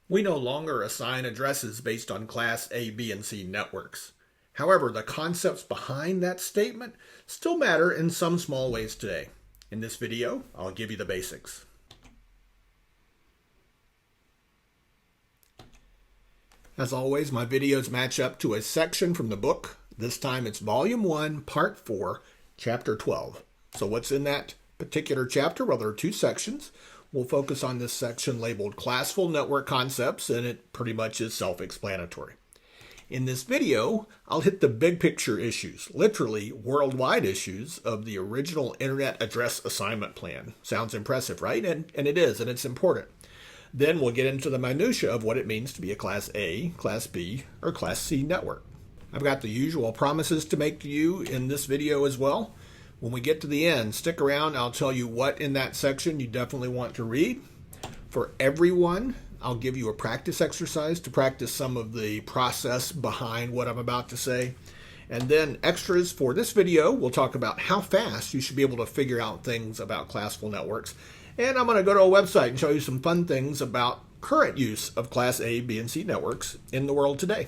We no longer assign addresses based on Class A, B, and C networks. However, the concepts behind that statement still matter in some small ways today. In this video, I'll give you the basics. As always, my videos match up to a section from the book. This time it's Volume 1, Part 4, Chapter 12. So what's in that particular chapter? Well, there are two sections. We'll focus on this section labeled Classful Network Concepts, and it pretty much is self-explanatory. In this video, I'll hit the big picture issues, literally worldwide issues of the original Internet Address Assignment Plan. Sounds impressive, right? And it is, and it's important. Then we'll get into the minutia of what it means to be a Class A, Class B, or Class C network. I've got the usual promises to make to you in this video as well. When we get to the end, stick around. I'll tell you what in that section you definitely want to read. For everyone, I'll give you a practice exercise to practice some of the process behind what I'm about to say. And then extras for this video, we'll talk about how fast you should be able to figure out things about classful networks. And I'm going to go to a website and show you some fun things about current use of Class A, B, and C networks in the world today.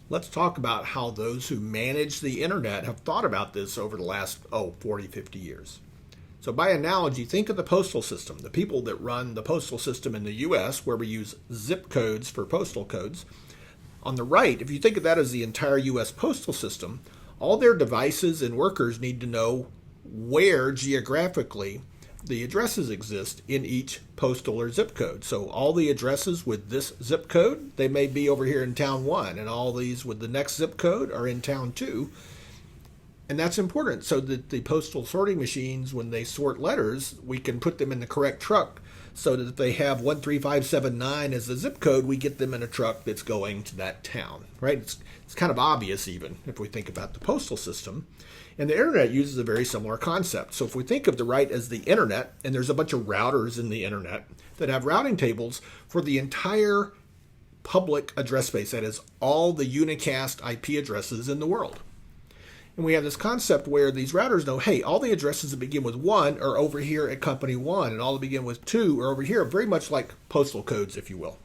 Let's talk about how those who manage the internet have thought about this over the last, 40, 50 years. So by analogy, think of the postal system, the people that run the postal system in the US, where we use zip codes for postal codes. On the right, if you think of that as the entire US postal system, all their devices and workers need to know where geographically the addresses exist in each postal or zip code. So all the addresses with this zip code, they may be over here in town 1, and all these with the next zip code are in town 2. And that's important so that the postal sorting machines, when they sort letters, we can put them in the correct truck so that if they have 13579 as the zip code, we get them in a truck that's going to that town, right? It's kind of obvious even if we think about the postal system. And the internet uses a very similar concept. So if we think of the right as the internet, and there's a bunch of routers in the internet that have routing tables for the entire public address space, that is all the unicast IP addresses in the world. And we have this concept where these routers know, hey, all the addresses that begin with 1 are over here at company 1, and all that begin with 2 are over here, very much like postal codes, if you will.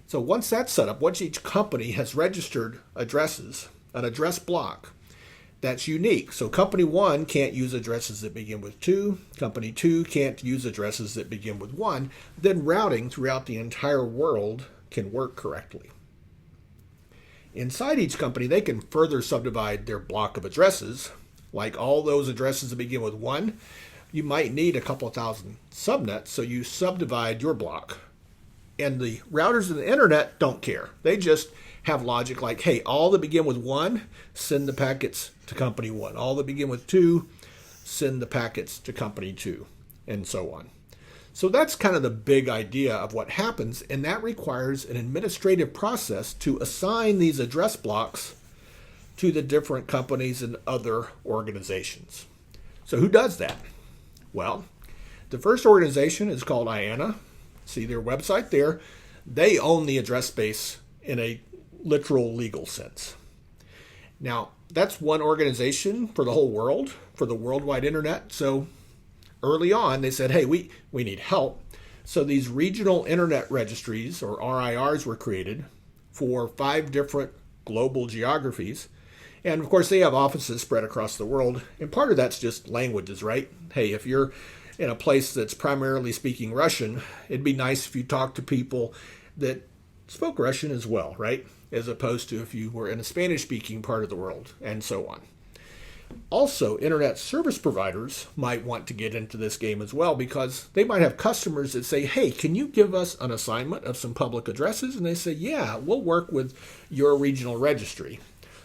So once that's set up, once each company has registered addresses, an address block, that's unique. So company 1 can't use addresses that begin with 2. Company 2 can't use addresses that begin with 1. Then routing throughout the entire world can work correctly. Inside each company, they can further subdivide their block of addresses. Like all those addresses that begin with 1, you might need a couple thousand subnets, so you subdivide your block. And the routers in the internet don't care. They just have logic like, hey, all that begin with 1, send the packets to company 1. All that begin with 2, send the packets to company 2, and so on. So that's kind of the big idea of what happens, and that requires an administrative process to assign these address blocks to the different companies and other organizations. So who does that? Well, the first organization is called IANA. See their website there. They own the address space in a literal legal sense. Now, that's one organization for the whole world, for the worldwide internet. So early on, they said, hey, we need help. So these regional internet registries, or RIRs, were created for 5 different global geographies. And of course, they have offices spread across the world. And part of that's just languages, right? Hey, if you're in a place that's primarily speaking Russian, it'd be nice if you talked to people that spoke Russian as well, right? As opposed to if you were in a Spanish-speaking part of the world, and so on. Also, internet service providers might want to get into this game as well because they might have customers that say, hey, can you give us an assignment of some public addresses? And they say, yeah, we'll work with your regional registry.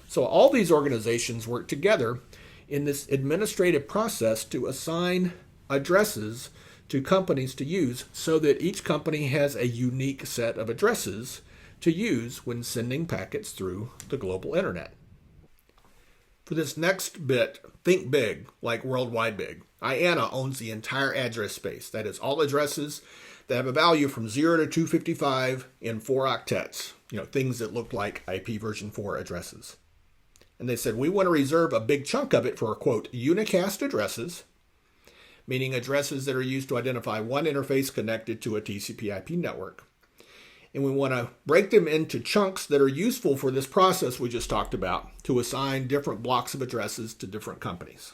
So all these organizations work together in this administrative process to assign addresses to companies to use so that each company has a unique set of addresses to use when sending packets through the global internet. For this next bit, think big, like worldwide big. IANA owns the entire address space. That is all addresses that have a value from 0 to 255 in 4 octets. Things that look like IP version 4 addresses. And they said, we want to reserve a big chunk of it for, quote, unicast addresses meaning addresses that are used to identify one interface connected to a TCP/IP network. And we want to break them into chunks that are useful for this process we just talked about to assign different blocks of addresses to different companies.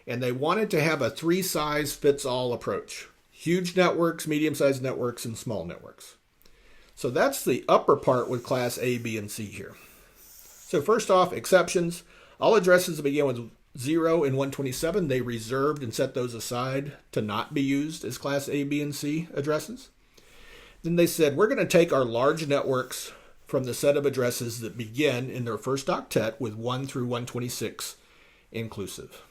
And they wanted to have a three-size-fits-all approach: huge networks, medium-sized networks, and small networks. So that's the upper part with class A, B, and C here. So first off, exceptions. All addresses that begin with 0 and 127, they reserved and set those aside to not be used as class A, B, and C addresses. Then they said, we're going to take our large networks from the set of addresses that begin in their first octet with 1 through 126 inclusive.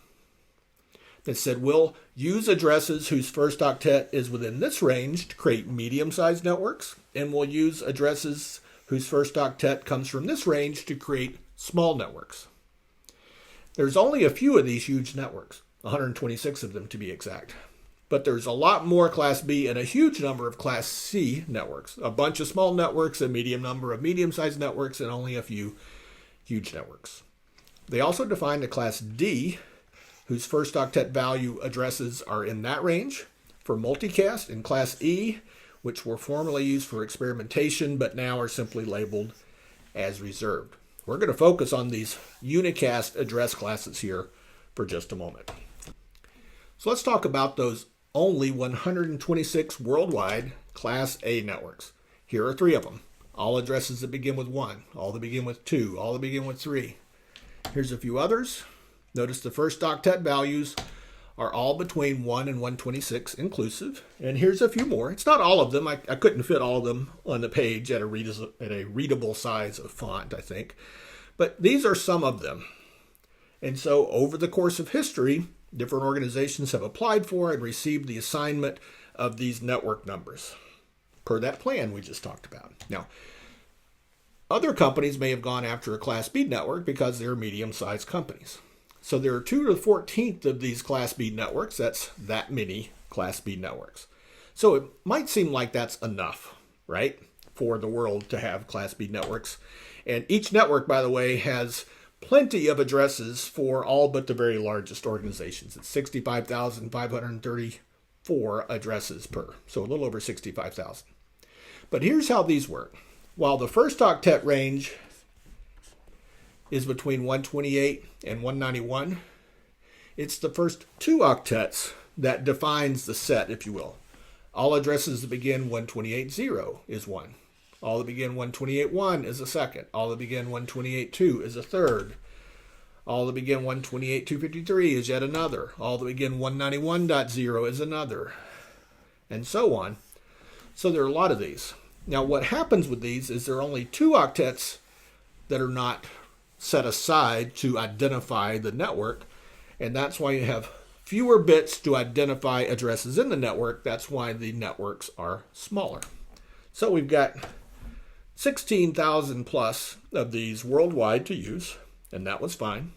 They said, we'll use addresses whose first octet is within this range to create medium-sized networks, and we'll use addresses whose first octet comes from this range to create small networks. There's only a few of these huge networks, 126 of them to be exact. But there's a lot more class B and a huge number of class C networks, a bunch of small networks, a medium number of medium-sized networks, and only a few huge networks. They also defined a class D, whose first octet value addresses are in that range for multicast, and class E, which were formerly used for experimentation but now are simply labeled as reserved. We're going to focus on these unicast address classes here for just a moment. So let's talk about those only 126 worldwide class A networks. Here are 3 of them. All addresses that begin with 1, all that begin with 2, all that begin with 3. Here's a few others. Notice the first octet values are all between 1 and 126 inclusive. And here's a few more. It's not all of them. I couldn't fit all of them on the page at a readable size of font, I think. But these are some of them. And so over the course of history, different organizations have applied for and received the assignment of these network numbers per that plan we just talked about. Now, other companies may have gone after a Class B network because they're medium-sized companies. So there are 2 to the 14th of these Class B networks. That's that many Class B networks. So it might seem like that's enough, right, for the world to have Class B networks. And each network, by the way, has plenty of addresses for all but the very largest organizations. It's 65,534 addresses per, so a little over 65,000. But here's how these work. While the first octet range is between 128 and 191, it's the first 2 octets that defines the set, if you will. All addresses that begin 128.0 is 1. All that begin 128.1 is a second. All that begin 128.2 is a third. All that begin 128.253 is yet another. All that begin 191.0 is another. And so on. So there are a lot of these. Now what happens with these is there are only 2 octets that are not set aside to identify the network. And that's why you have fewer bits to identify addresses in the network. That's why the networks are smaller. So we've got 16,000 plus of these worldwide to use, and that was fine.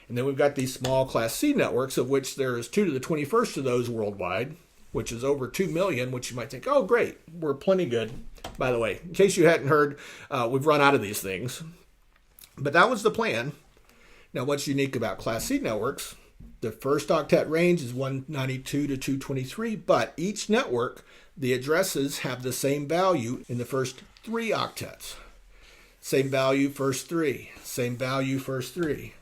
And then we've got these small Class C networks, of which there is 2 to the 21st of those worldwide, which is over 2 million, which you might think, oh, great, we're plenty good. By the way, in case you hadn't heard, we've run out of these things. But that was the plan. Now, what's unique about Class C networks, the first octet range is 192 to 223, but each network, the addresses have the same value in the first 3 octets. Same value, first 3. Same value, first 3.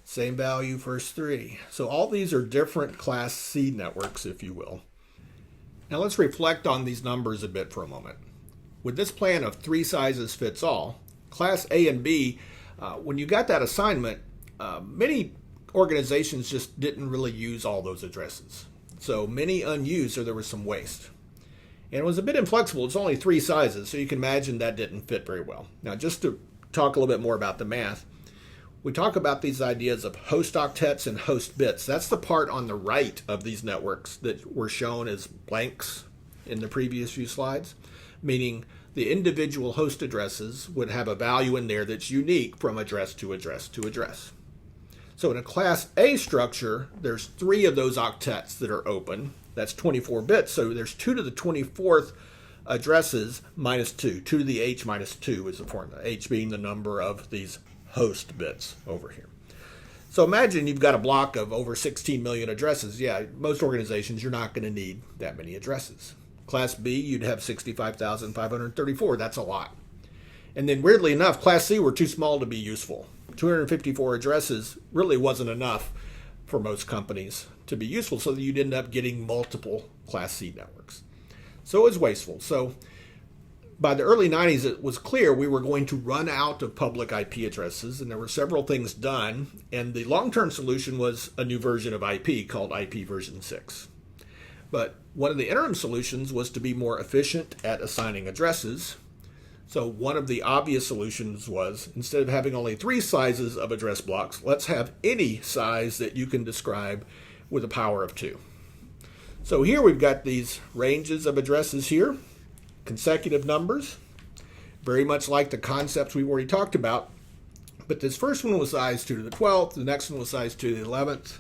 Same value, first 3. So all these are different Class C networks, if you will. Now let's reflect on these numbers a bit for a moment. With this plan of 3 sizes fits all, Class A and B, when you got that assignment, many organizations just didn't really use all those addresses. So many unused, or there was some waste. And it was a bit inflexible. It's only 3 sizes, so you can imagine that didn't fit very well. Now, just to talk a little bit more about the math, we talk about these ideas of host octets and host bits. That's the part on the right of these networks that were shown as blanks in the previous few slides, meaning the individual host addresses would have a value in there that's unique from address to address to address. So in a Class A structure, there's 3 of those octets that are open. That's 24 bits, so there's 2 to the 24th addresses minus 2. 2 to the h minus 2 is the formula, h being the number of these host bits over here. So imagine you've got a block of over 16 million addresses. Yeah, most organizations, you're not going to need that many addresses. Class B, you'd have 65,534. That's a lot. And then weirdly enough, Class C were too small to be useful. 254 addresses really wasn't enough for most companies to be useful, so that you'd end up getting multiple Class C networks. So it was wasteful. So by the early 90s, it was clear we were going to run out of public IP addresses, and there were several things done, and the long-term solution was a new version of IP called IP version 6. But one of the interim solutions was to be more efficient at assigning addresses. So one of the obvious solutions was, instead of having only 3 sizes of address blocks, let's have any size that you can describe with a power of 2. So here we've got these ranges of addresses here, consecutive numbers, very much like the concepts we've already talked about. But this first one was size 2 to the 12th, the next one was size 2 to the 11th,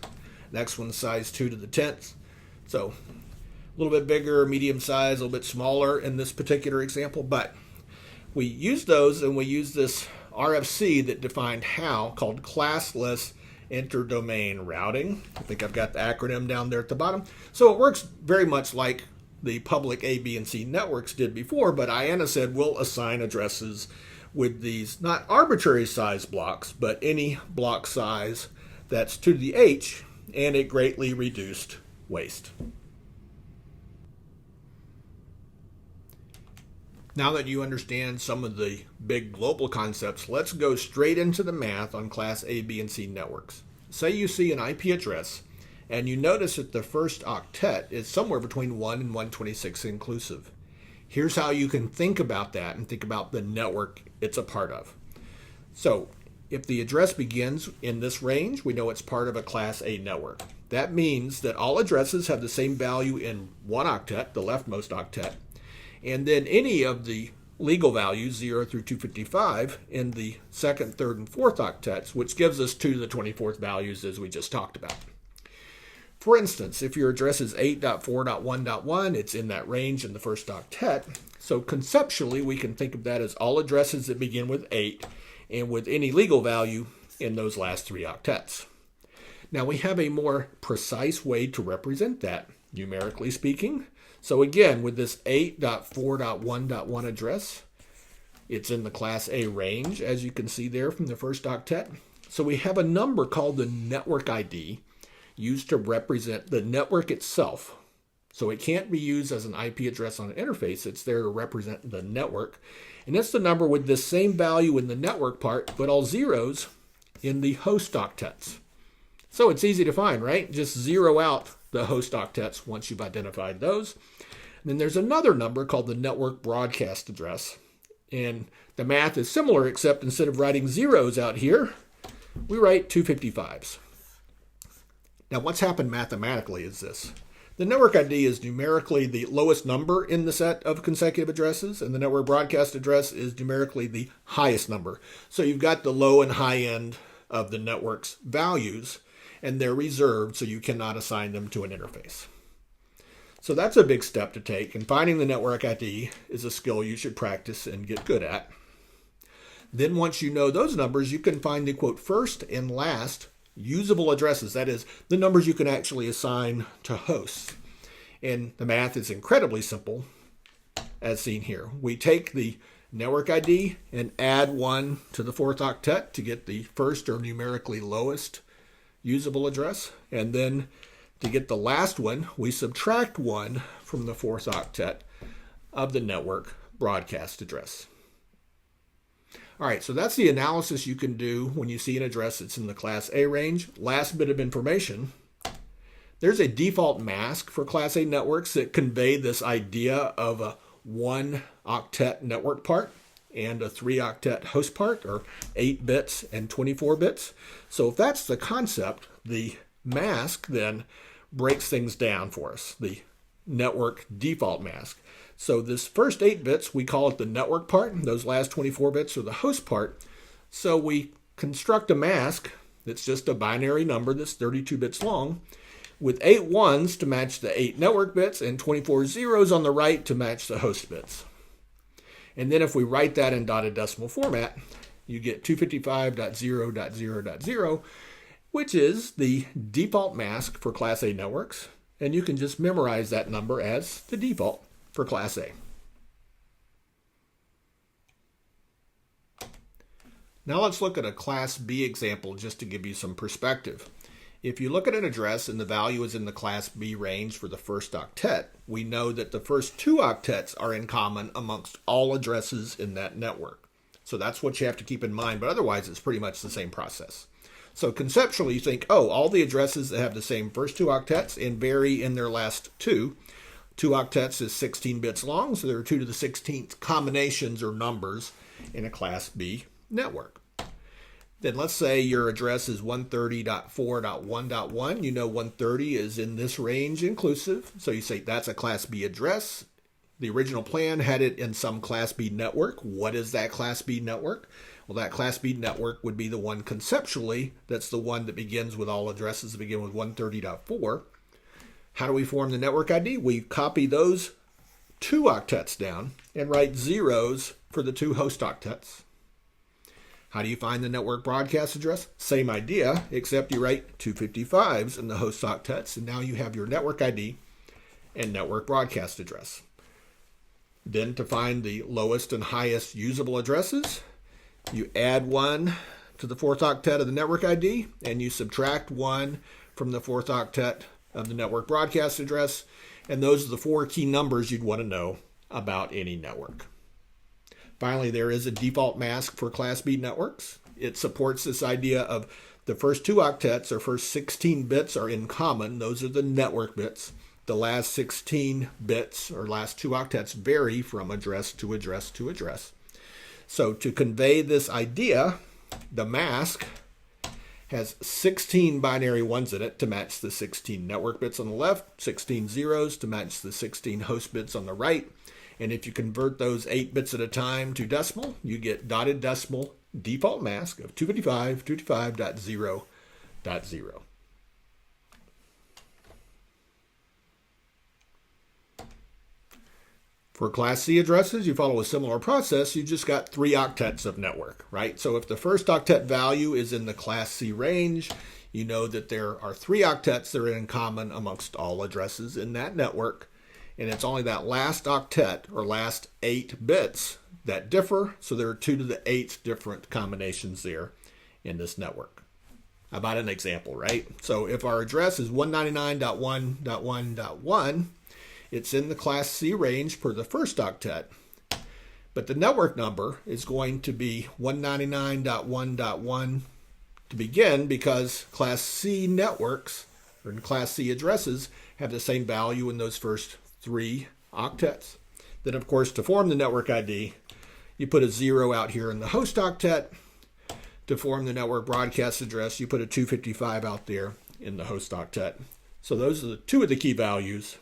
next one size 2 to the 10th. So a little bit bigger, medium size, a little bit smaller in this particular example, but we used those, and we used this RFC that defined how, called classless interdomain routing. I think I've got the acronym down there at the bottom. So it works very much like the public A, B, and C networks did before, but IANA said we'll assign addresses with these not arbitrary size blocks, but any block size that's 2 to the H, and it greatly reduced waste. Now that you understand some of the big global concepts, let's go straight into the math on Class A, B, and C networks. Say you see an IP address, and you notice that the first octet is somewhere between 1 and 126 inclusive. Here's how you can think about that and think about the network it's a part of. So if the address begins in this range, we know it's part of a Class A network. That means that all addresses have the same value in 1 octet, the leftmost octet, and then any of the legal values, 0 through 255, in the second, third, and fourth octets, which gives us 2 to the 24th values as we just talked about. For instance, if your address is 8.4.1.1, it's in that range in the first octet. So conceptually, we can think of that as all addresses that begin with 8 and with any legal value in those last 3 octets. Now we have a more precise way to represent that, numerically speaking. So again, with this 8.4.1.1 address, it's in the Class A range, as you can see there from the first octet. So we have a number called the network ID used to represent the network itself. So it can't be used as an IP address on an interface. It's there to represent the network. And it's the number with the same value in the network part, but all zeros in the host octets. So it's easy to find, right? Just zero out the host octets once you've identified those. And then there's another number called the network broadcast address. And the math is similar, except instead of writing zeros out here, we write 255s. Now what's happened mathematically is this. The network ID is numerically the lowest number in the set of consecutive addresses, and the network broadcast address is numerically the highest number. So you've got the low and high end of the network's values, and they're reserved so you cannot assign them to an interface. So that's a big step to take, and finding the network ID is a skill you should practice and get good at. Then once you know those numbers, you can find the quote first and last usable addresses, that is, the numbers you can actually assign to hosts. And the math is incredibly simple, as seen here. We take the network ID and add 1 to the fourth octet to get the first or numerically lowest usable address. And then to get the last one, we subtract 1 from the fourth octet of the network broadcast address. All right, so that's the analysis you can do when you see an address that's in the Class A range. Last bit of information. There's a default mask for Class A networks that convey this idea of a 1 octet network part and a 3 octet host part, or 8 bits and 24 bits. So if that's the concept, the mask then breaks things down for us, the network default mask. So this first 8 bits, we call it the network part, and those last 24 bits are the host part. So we construct a mask that's just a binary number that's 32 bits long, with 8 ones to match the 8 network bits and 24 zeros on the right to match the host bits. And then if we write that in dotted decimal format, you get 255.0.0.0, which is the default mask for Class A networks. And you can just memorize that number as the default for Class A. Now let's look at a Class B example just to give you some perspective. If you look at an address and the value is in the Class B range for the first octet, we know that the first 2 octets are in common amongst all addresses in that network. So that's what you have to keep in mind, but otherwise it's pretty much the same process. So conceptually you think, oh, all the addresses that have the same first 2 octets and vary in their last 2. 2 octets is 16 bits long, so there are 2 to the 16th combinations or numbers in a Class B network. Then let's say your address is 130.4.1.1. You know 130 is in this range inclusive. So you say that's a Class B address. The original plan had it in some Class B network. What is that Class B network? Well, that Class B network would be the one conceptually that's the one that begins with all addresses that begin with 130.4. How do we form the network ID? We copy those 2 octets down and write zeros for the 2 host octets. How do you find the network broadcast address? Same idea, except you write 255s in the host octets, and now you have your network ID and network broadcast address. Then to find the lowest and highest usable addresses, you add 1 to the 4th octet of the network ID, and you subtract 1 from the 4th octet of the network broadcast address, and those are the 4 key numbers you'd want to know about any network. Finally, there is a default mask for Class B networks. It supports this idea of the first 2 octets or first 16 bits are in common. Those are the network bits. The last 16 bits or last 2 octets vary from address to address to address. So to convey this idea, the mask has 16 binary ones in it to match the 16 network bits on the left, 16 zeros to match the 16 host bits on the right. And if you convert those 8 bits at a time to decimal, you get dotted decimal default mask of 255.255.0.0. For Class C addresses, you follow a similar process. You just got 3 octets of network, right? So if the first octet value is in the Class C range, you know that there are 3 octets that are in common amongst all addresses in that network. And it's only that last octet or last 8 bits that differ. So there are 2 to the 8th different combinations there in this network. How about an example, right? So if our address is 199.1.1.1, it's in the Class C range per the first octet. But the network number is going to be 199.1.1 to begin because Class C networks or Class C addresses have the same value in those first 3 octets. Then, of course, to form the network ID, you put a 0 out here in the host octet. To form the network broadcast address, you put a 255 out there in the host octet. So those are the 2 of the key values.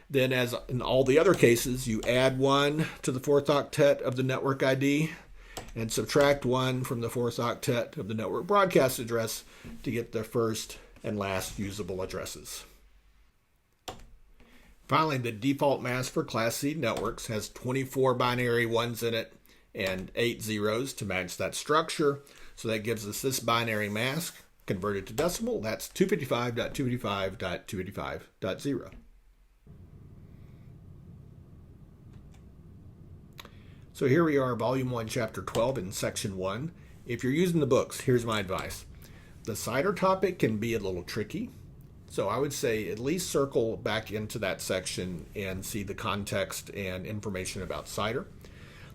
Then, as in all the other cases, you add 1 to the 4th octet of the network ID and subtract 1 from the 4th octet of the network broadcast address to get the first and last usable addresses. Finally, the default mask for Class C networks has 24 binary ones in it and 8 zeros to match that structure. So that gives us this binary mask converted to decimal. That's 255.255.255.0. So here we are, Volume 1, Chapter 12 in Section 1. If you're using the books, here's my advice. The CIDR topic can be a little tricky. So I would say at least circle back into that section and see the context and information about CIDR.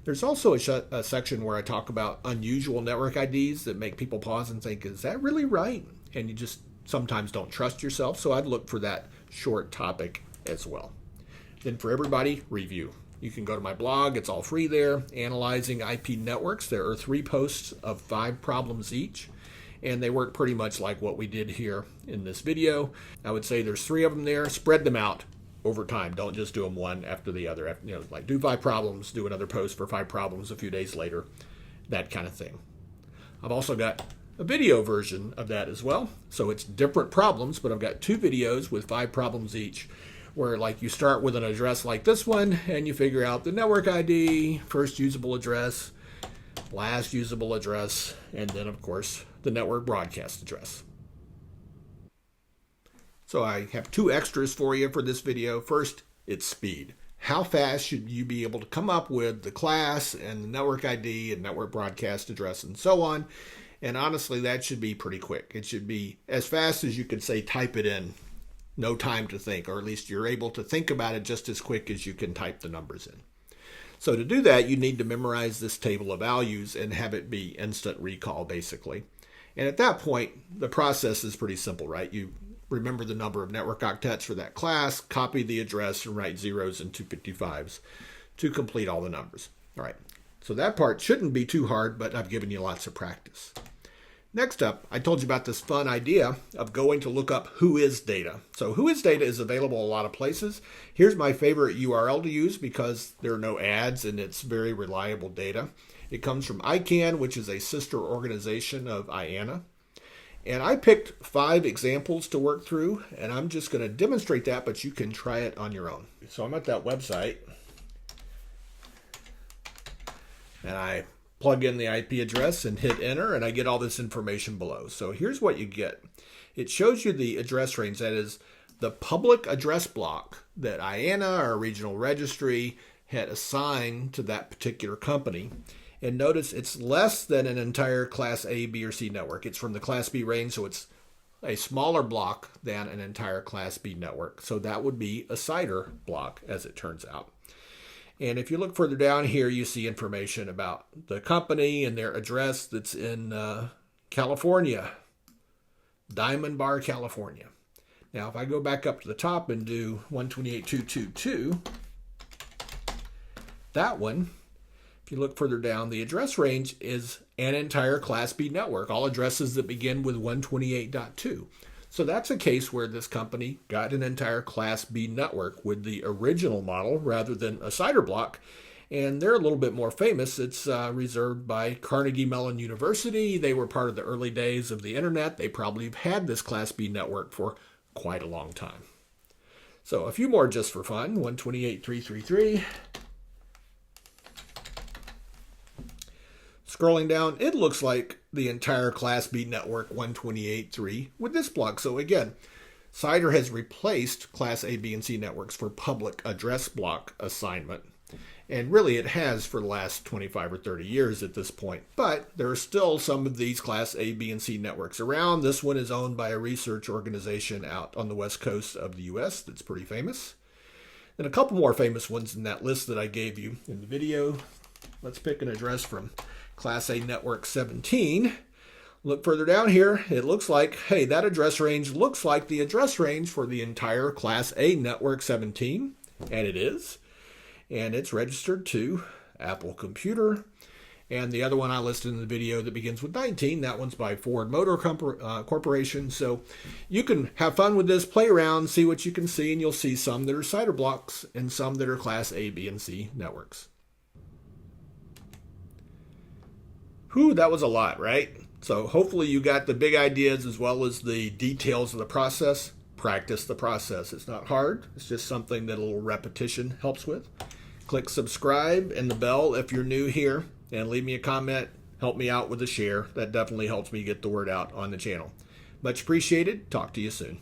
There's also a section where I talk about unusual network IDs that make people pause and think, is that really right? And you just sometimes don't trust yourself. So I'd look for that short topic as well. Then for everybody, review. You can go to my blog. It's all free there. Analyzing IP networks. There are 3 posts of 5 problems each. And they work pretty much like what we did here in this video. I would say there's 3 of them there. Spread them out over time. Don't just do them one after the other. You know, like do 5 problems, do another post for 5 problems a few days later, that kind of thing. I've also got a video version of that as well. So it's different problems, but I've got 2 videos with 5 problems each, where like you start with an address like this one and you figure out the network ID, first usable address, last usable address, and then of course the network broadcast address. So I have two extras for you for this video. First, it's speed. How fast should you be able to come up with the class and the network ID and network broadcast address and so on? And honestly, that should be pretty quick. It should be as fast as you could say type it in. No time to think, or at least you're able to think about it just as quick as you can type the numbers in. So to do that, you need to memorize this table of values and have it be instant recall, basically. And at that point, the process is pretty simple, right? You remember the number of network octets for that class, copy the address, and write zeros and 255s to complete all the numbers. All right, so that part shouldn't be too hard, but I've given you lots of practice. Next up, I told you about this fun idea of going to look up Whois Data. So Whois Data is available a lot of places. Here's my favorite URL to use because there are no ads and it's very reliable data. It comes from ICANN, which is a sister organization of IANA. And I picked 5 examples to work through, and I'm just going to demonstrate that, but you can try it on your own. So I'm at that website, and I plug in the IP address and hit enter, and I get all this information below. So here's what you get. It shows you the address range, that is the public address block that IANA, our regional registry, had assigned to that particular company. And notice it's less than an entire Class A, B, or C network. It's from the Class B range, so it's a smaller block than an entire Class B network. So that would be a CIDR block, as it turns out. And if you look further down here, you see information about the company and their address that's in California, Diamond Bar, California. Now, if I go back up to the top and do 128.222, that one, if you look further down, the address range is an entire Class B network, all addresses that begin with 128.2. So that's a case where this company got an entire Class B network with the original model rather than a CIDR block. And they're a little bit more famous. It's reserved by Carnegie Mellon University. They were part of the early days of the internet. They probably have had this Class B network for quite a long time. So a few more just for fun. 128.333. Scrolling down, it looks like the entire Class B network 128.3 with this block. So again, CIDR has replaced Class A, B, and C networks for public address block assignment. And really it has for the last 25 or 30 years at this point. But there are still some of these Class A, B, and C networks around. This one is owned by a research organization out on the west coast of the US that's pretty famous. And a couple more famous ones in that list that I gave you in the video. Let's pick an address from Class A Network 17. Look further down here, it looks like, hey, that address range looks like the address range for the entire Class A Network 17, and it is. And it's registered to Apple Computer. And the other one I listed in the video that begins with 19, that one's by Ford Motor Corporation. So you can have fun with this, play around, see what you can see, and you'll see some that are CIDR blocks and some that are Class A, B, and C networks. Whew, that was a lot, right? So hopefully you got the big ideas as well as the details of the process. Practice the process. It's not hard. It's just something that a little repetition helps with. Click subscribe and the bell if you're new here, and leave me a comment. Help me out with a share. That definitely helps me get the word out on the channel. Much appreciated. Talk to you soon.